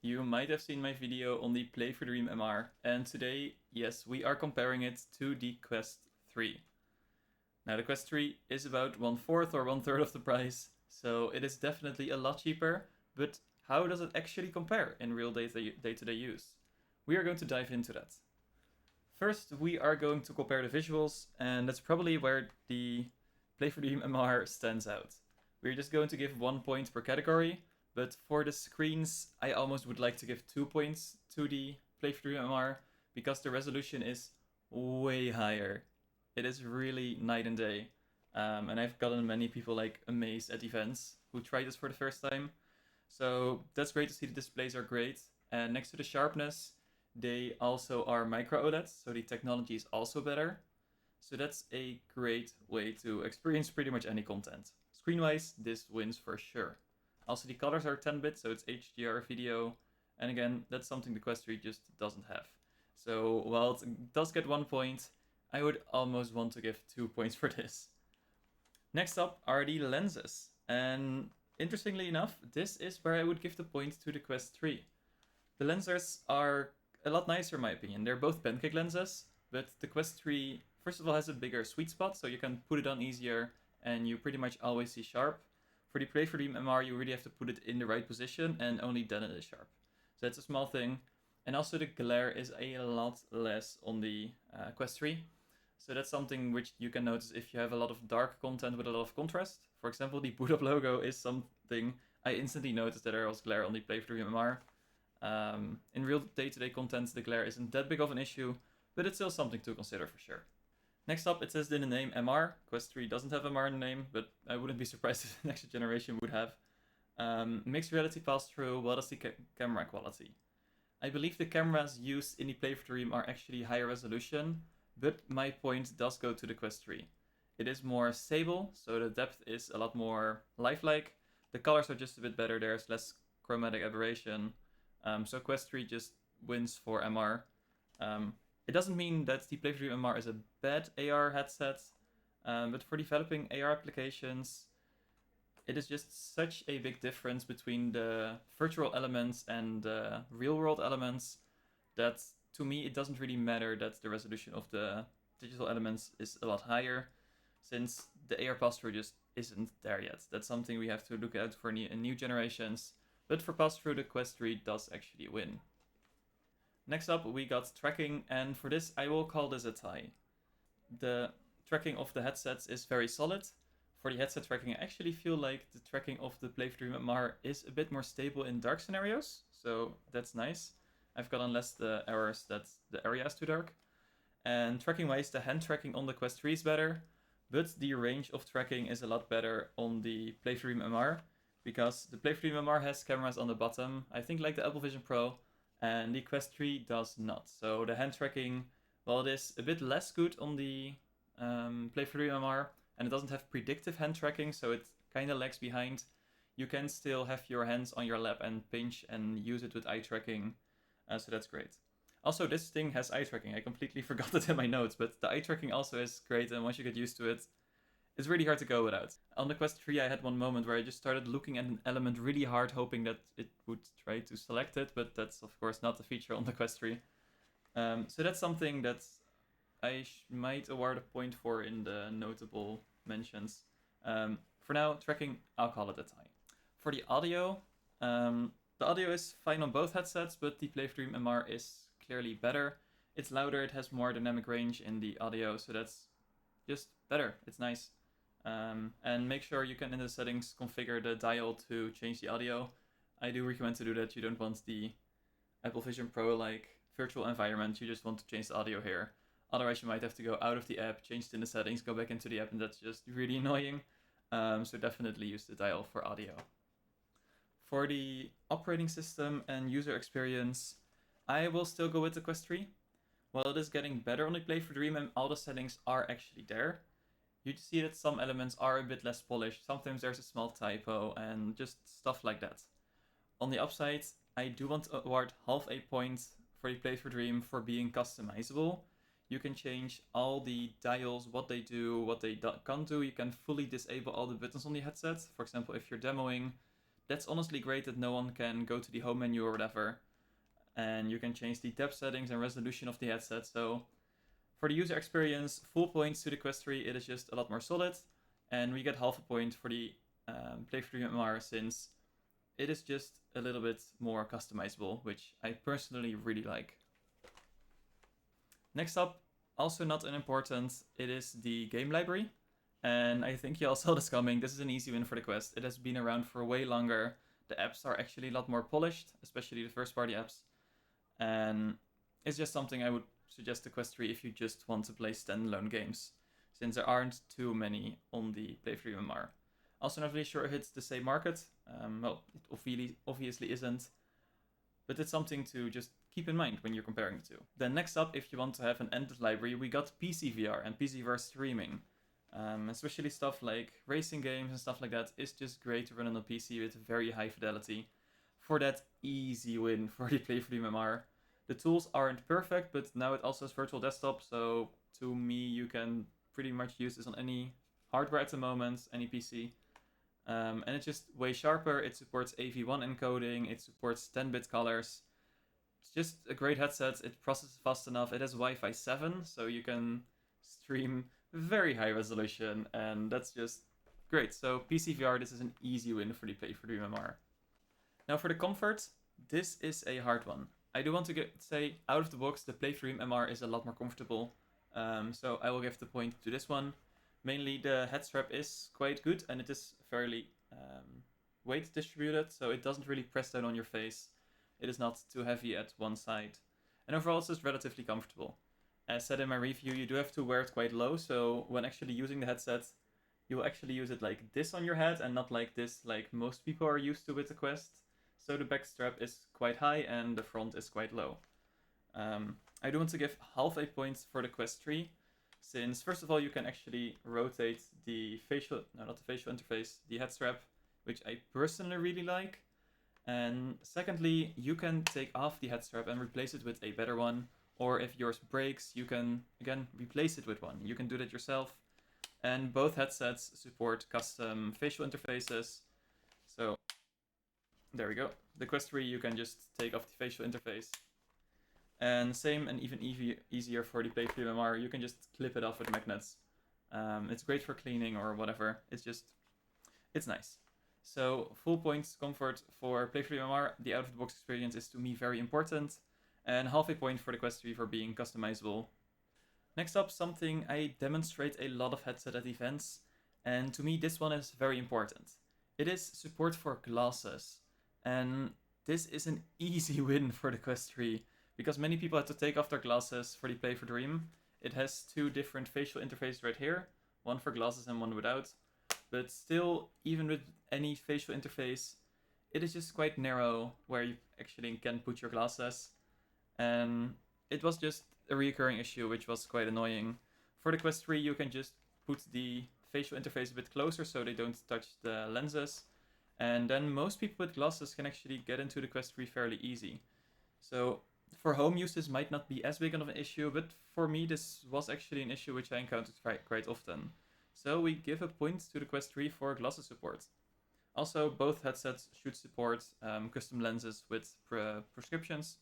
You might have seen my video on the PFD MR, and today, yes, we are comparing it to the Quest 3. Now, the Quest 3 is about 1/4 or 1/3 of the price, so it is definitely a lot cheaper, but how does it actually compare in real day-to-day use? We are going to dive into that. First, we are going to compare the visuals, and that's probably where the PFD MR stands out. We're just going to give 1 point per category, but for the screens, I almost would like to give 2 points to the PFD MR because the resolution is way higher. It is really night and day. And I've gotten many people like amazed at events who tried this for the first time. So that's great to see the displays are great. And next to the sharpness, they also are micro OLEDs, so the technology is also better. So that's a great way to experience pretty much any content. Screen-wise, this wins for sure. Also, the colors are 10-bit, so it's HDR video. And again, that's something the Quest 3 just doesn't have. So while it does get 1 point, I would almost want to give 2 points for this. Next up are the lenses. And interestingly enough, this is where I would give the point to the Quest 3. The lenses are a lot nicer in my opinion. They're both pancake lenses, but the Quest 3 first of all has a bigger sweet spot, so you can put it on easier and you pretty much always see sharp. For the PFD MR, you really have to put it in the right position and only then it is sharp. So that's a small thing. And also the glare is a lot less on the Quest 3. So that's something which you can notice if you have a lot of dark content with a lot of contrast. For example, the boot up logo is something I instantly noticed that there was glare on the PFD MR. In real day-to-day content, the glare isn't that big of an issue, but it's still something to consider for sure. Next up, it says in the name MR. Quest 3 doesn't have MR in the name, but I wouldn't be surprised if the next generation would have. Mixed reality pass-through, what is the camera quality? I believe the cameras used in the PFD are actually higher resolution, but my point does go to the Quest 3. It is more stable, so the depth is a lot more lifelike. The colors are just a bit better, there's less chromatic aberration. So Quest 3 just wins for MR. It doesn't mean that the PFD MR is a bad AR headset, but for developing AR applications, it is just such a big difference between the virtual elements and the real-world elements that to me it doesn't really matter that the resolution of the digital elements is a lot higher, since the AR pass-through just isn't there yet. That's something we have to look at for new generations. But for pass-through, the Quest 3 does actually win. Next up, we got tracking, and for this, I will call this a tie. The tracking of the headsets is very solid. For the headset tracking, I actually feel like the tracking of the PFD MR is a bit more stable in dark scenarios, so that's nice. I've gotten less the errors that the area is too dark. And tracking-wise, the hand tracking on the Quest 3 is better, but the range of tracking is a lot better on the PFD MR, because the PFD MR has cameras on the bottom, I think like the Apple Vision Pro, and the Quest 3 does not. So the hand tracking, well, it is a bit less good on the PFD MR, and it doesn't have predictive hand tracking, so it kind of lags behind. You can still have your hands on your lap and pinch and use it with eye tracking, so that's great. Also, this thing has eye tracking. I completely forgot it in my notes, but the eye tracking also is great, and once you get used to it, it's really hard to go without. On the Quest 3, I had one moment where I just started looking at an element really hard, hoping that it would try to select it, but that's of course not the feature on the Quest 3. So that's something that I might award a point for in the notable mentions. For now, tracking, I'll call it a tie. For the audio is fine on both headsets, but the PFD MR is clearly better. It's louder, it has more dynamic range in the audio, so that's just better. It's nice. And make sure you can in the settings configure the dial to change the audio. I do recommend to do that. You don't want the Apple Vision Pro like virtual environment, you just want to change the audio here. Otherwise you might have to go out of the app, change it in the settings, go back into the app, and that's just really annoying. So definitely use the dial for audio. For the operating system and user experience, I will still go with the Quest 3. While it is getting better on the PFD and all the settings are actually there, you see that some elements are a bit less polished. Sometimes there's a small typo and just stuff like that. On the upside, I do want to award half a point for the PFD for being customizable. You can change all the dials, what they do, what they can't do. You can fully disable all the buttons on the headset. For example, if you're demoing, that's honestly great that no one can go to the home menu or whatever, and you can change the depth settings and resolution of the headset. So for the user experience, full points to the Quest 3, it is just a lot more solid, and we get half a point for the Play for Dream MR since it is just a little bit more customizable, which I personally really like. Next up, also not unimportant, it is the game library. And I think you all saw this coming. This is an easy win for the Quest. It has been around for way longer. The apps are actually a lot more polished, especially the first party apps. And it's just something I would suggest to Quest 3 if you just want to play standalone games, since there aren't too many on the Play for Dream MR. Also not really sure if it's the same market. Well, it obviously isn't. But it's something to just keep in mind when you're comparing the two. Then next up, if you want to have an ended library, we got PC VR and PC VR streaming. Especially stuff like racing games and stuff like that is just great to run on a PC with very high fidelity for that easy win for the Play for Dream MR. The tools aren't perfect, but now it also has virtual desktop, so to me you can pretty much use this on any hardware at the moment, any PC. And it's just way sharper. It supports AV1 encoding, it supports 10-bit colors. It's just a great headset. It processes fast enough. It has Wi-Fi 7, so you can stream very high resolution, and that's just great. So PC VR, this is an easy win for the Play for Dream MR. Now for the comfort, this is a hard one. I do want to say, out of the box, the Play for Dream MR is a lot more comfortable. So I will give the point to this one. Mainly the head strap is quite good, and it is fairly weight distributed, so it doesn't really press down on your face. It is not too heavy at one side. And overall it's just relatively comfortable. As said in my review, you do have to wear it quite low, so when actually using the headset, you will actually use it like this on your head and not like this like most people are used to with the Quest. So the back strap is quite high and the front is quite low. I do want to give half a point for the Quest 3, since first of all you can actually rotate the the head strap, which I personally really like. And secondly, you can take off the head strap and replace it with a better one, or if yours breaks, you can again replace it with one. You can do that yourself. And both headsets support custom facial interfaces. So there we go. The Quest 3, you can just take off the facial interface. And same and even easier for the Play for Dream MR, you can just clip it off with magnets. It's great for cleaning or whatever. It's nice. So full points comfort for Play for Dream MR. The out-of-the-box experience is to me very important. And half a point for the Quest 3 for being customizable. Next up, something I demonstrate a lot of headset at events. And to me, this one is very important. It is support for glasses. And this is an easy win for the Quest 3. Because many people had to take off their glasses for the Play for Dream. It has two different facial interfaces right here. One for glasses and one without. But still, even with any facial interface, it is just quite narrow where you actually can put your glasses. And it was just a recurring issue, which was quite annoying. For the Quest 3, you can just put the facial interface a bit closer so they don't touch the lenses. And then most people with glasses can actually get into the Quest 3 fairly easy. So for home use, this might not be as big of an issue, but for me, this was actually an issue which I encountered quite often. So we give a point to the Quest 3 for glasses support. Also, both headsets should support custom lenses with prescriptions.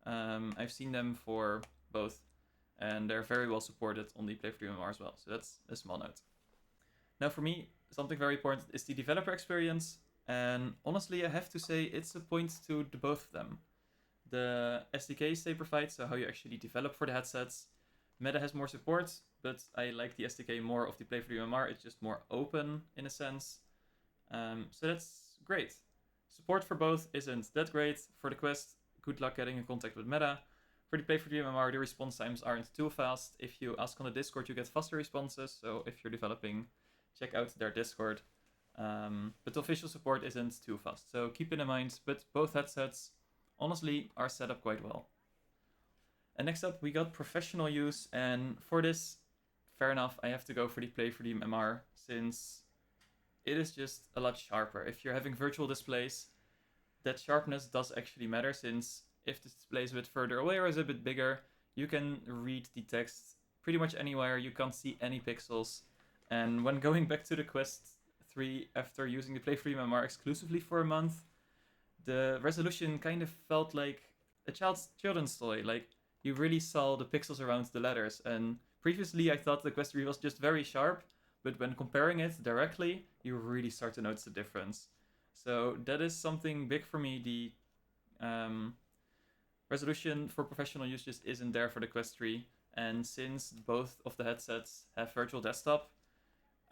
I've seen them for both, and they're very well supported on the Play for Dream MR as well, so that's a small note. Now for me, something very important is the developer experience, and honestly I have to say it's a point to the both of them. The SDKs they provide, so how you actually develop for the headsets. Meta has more support, but I like the SDK more of the Play for Dream MR. It's just more open in a sense. So that's great. Support for both isn't that great. For the Quest, good luck getting in contact with Meta. For the Play for Dream MR, the response times aren't too fast. If you ask on the Discord, you get faster responses. So if you're developing, check out their Discord. But the official support isn't too fast. So keep it in mind. But both headsets, honestly, are set up quite well. And next up, we got professional use. And for this, fair enough, I have to go for the Play for Dream MR, since it is just a lot sharper. If you're having virtual displays, that sharpness does actually matter, since if the display is a bit further away or is a bit bigger, you can read the text pretty much anywhere. You can't see any pixels. And when going back to the Quest 3 after using the Play for Dream MR exclusively for a month, the resolution kind of felt like a children's toy. Like, you really saw the pixels around the letters. And previously, I thought the Quest 3 was just very sharp, but when comparing it directly, you really start to notice the difference. So that is something big for me. The resolution for professional use just isn't there for the Quest 3. And since both of the headsets have virtual desktop,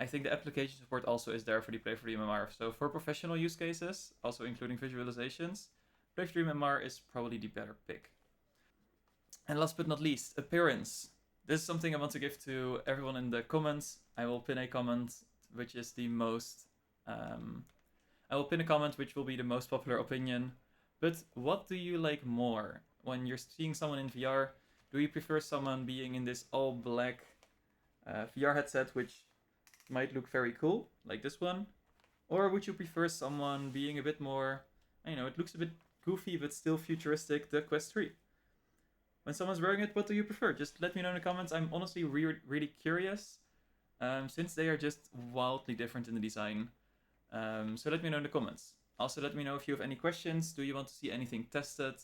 I think the application support also is there for the Play for Dream MR. So for professional use cases, also including visualizations, Play for Dream MR is probably the better pick. And last but not least, appearance. This is something I want to give to everyone in the comments. I will pin a comment which is the most... I will pin a comment which will be the most popular opinion. But what do you like more? When you're seeing someone in VR, do you prefer someone being in this all black VR headset, which might look very cool, like this one? Or would you prefer someone being a bit more, I know, it looks a bit goofy but still futuristic, the Quest 3? When someone's wearing it, what do you prefer? Just let me know in the comments. I'm honestly really curious, since they are just wildly different in the design. So let me know in the comments. Also, let me know if you have any questions. Do you want to see anything tested?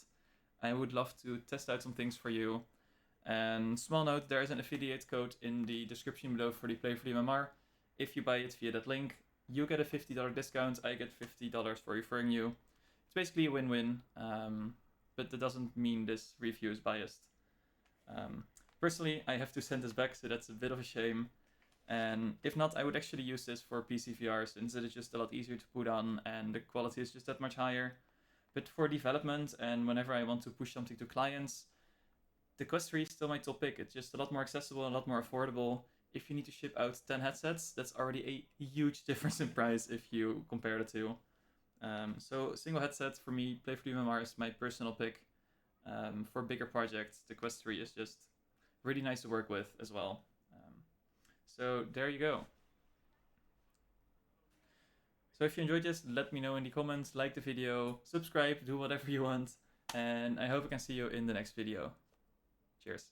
I would love to test out some things for you. And small note, there is an affiliate code in the description below for the Play for the MMR. If you buy it via that link, you get a $50 discount. I get $50 for referring you. It's basically a win-win, but that doesn't mean this review is biased. Personally, I have to send this back, so that's a bit of a shame. And if not, I would actually use this for PC VR, since it is just a lot easier to put on and the quality is just that much higher. But for development and whenever I want to push something to clients, the Quest 3 is still my top pick. It's just a lot more accessible, a lot more affordable. If you need to ship out 10 headsets, that's already a huge difference in price if you compare the two. So single headset for me, Play for the MMR is my personal pick. For bigger projects, the Quest 3 is just really nice to work with as well. So there you go. So if you enjoyed this, let me know in the comments, like the video, subscribe, do whatever you want, and I hope I can see you in the next video. Cheers.